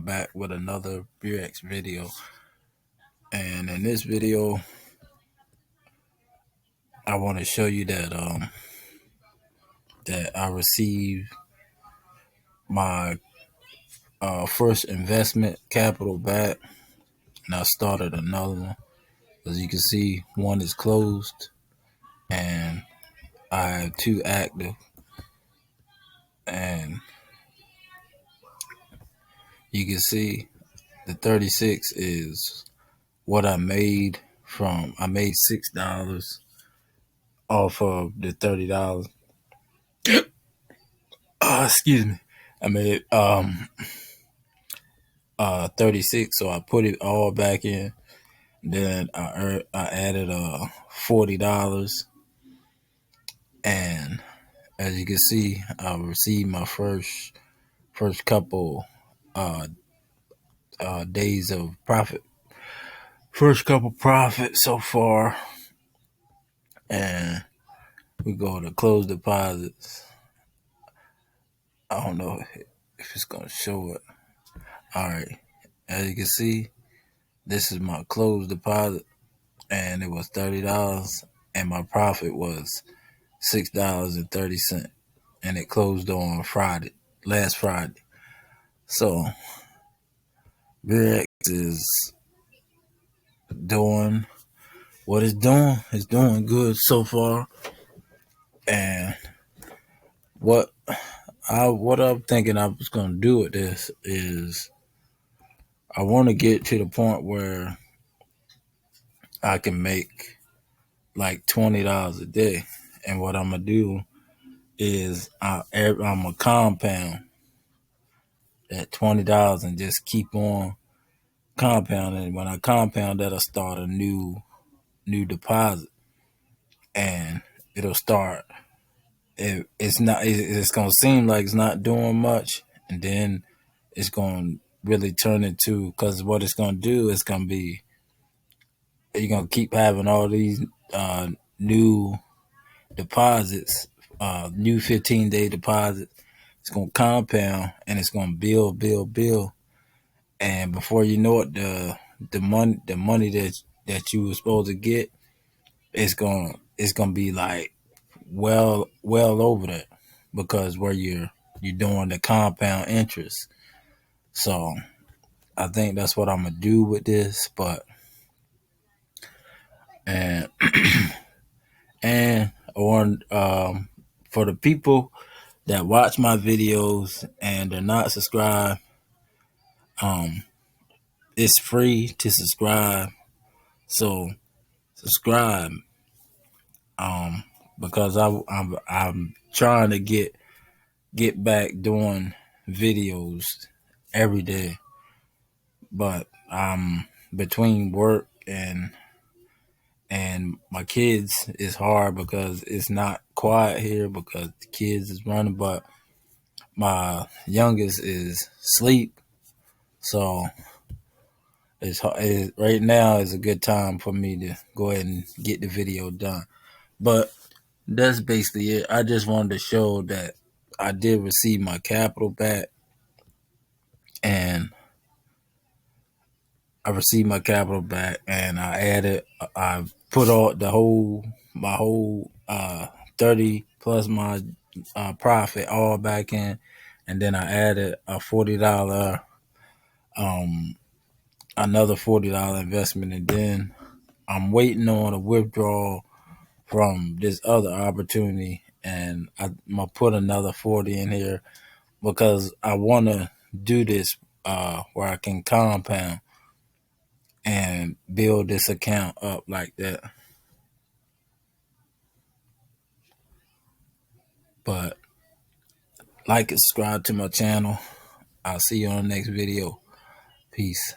Back with another Beurax video, and in this video I want to show you that I received my first investment capital back, and I started another one. As you can see, one is closed and I have two active, and you can see the 36 is what I made from. I made $6 off of the $30. Excuse me. I made 36, so I put it all back in. Then I added $40, and as you can see, I received my first couple days of profit, first couple profit so far. And we go to close deposits. I don't know if it's gonna show it. All right, as you can see, this is my closed deposit, and it was $30, and my profit was $6.30, and it closed on last Friday. So Beurax is doing what it's doing. It's doing good so far, and what I'm thinking I was gonna do with this is I want to get to the point where I can make like $20 a day, and what I'm gonna do is I'm gonna compound at $20 and just keep on compounding. When I compound that, I start a new deposit, and it'll start. It's gonna seem like it's not doing much, and then it's gonna really turn into, because what it's gonna do is gonna be, you're gonna keep having all these new deposits, new 15-day deposits. It's gonna compound, and it's gonna build, and before you know it, the money that you were supposed to get, it's gonna be like well over that, because where you're doing the compound interest. So I think that's what I'm gonna do with this. But and and or for the people that watch my videos and they're not subscribed, it's free to subscribe. So subscribe, because I'm trying to get back doing videos every day, but between work and my kids, it's hard because it's not quiet here because the kids is running, but my youngest is asleep, so right now is a good time for me to go ahead and get the video done. But that's basically it. I just wanted to show that I did receive my capital back, and I put all my whole 30 plus my profit all back in, and then I added a $40, another $40 investment, and then I'm waiting on a withdrawal from this other opportunity, and I'm gonna put another 40 in here because I want to do this where I can compound and build this account up like that. But like and subscribe to my channel. I'll see you on the next video. Peace.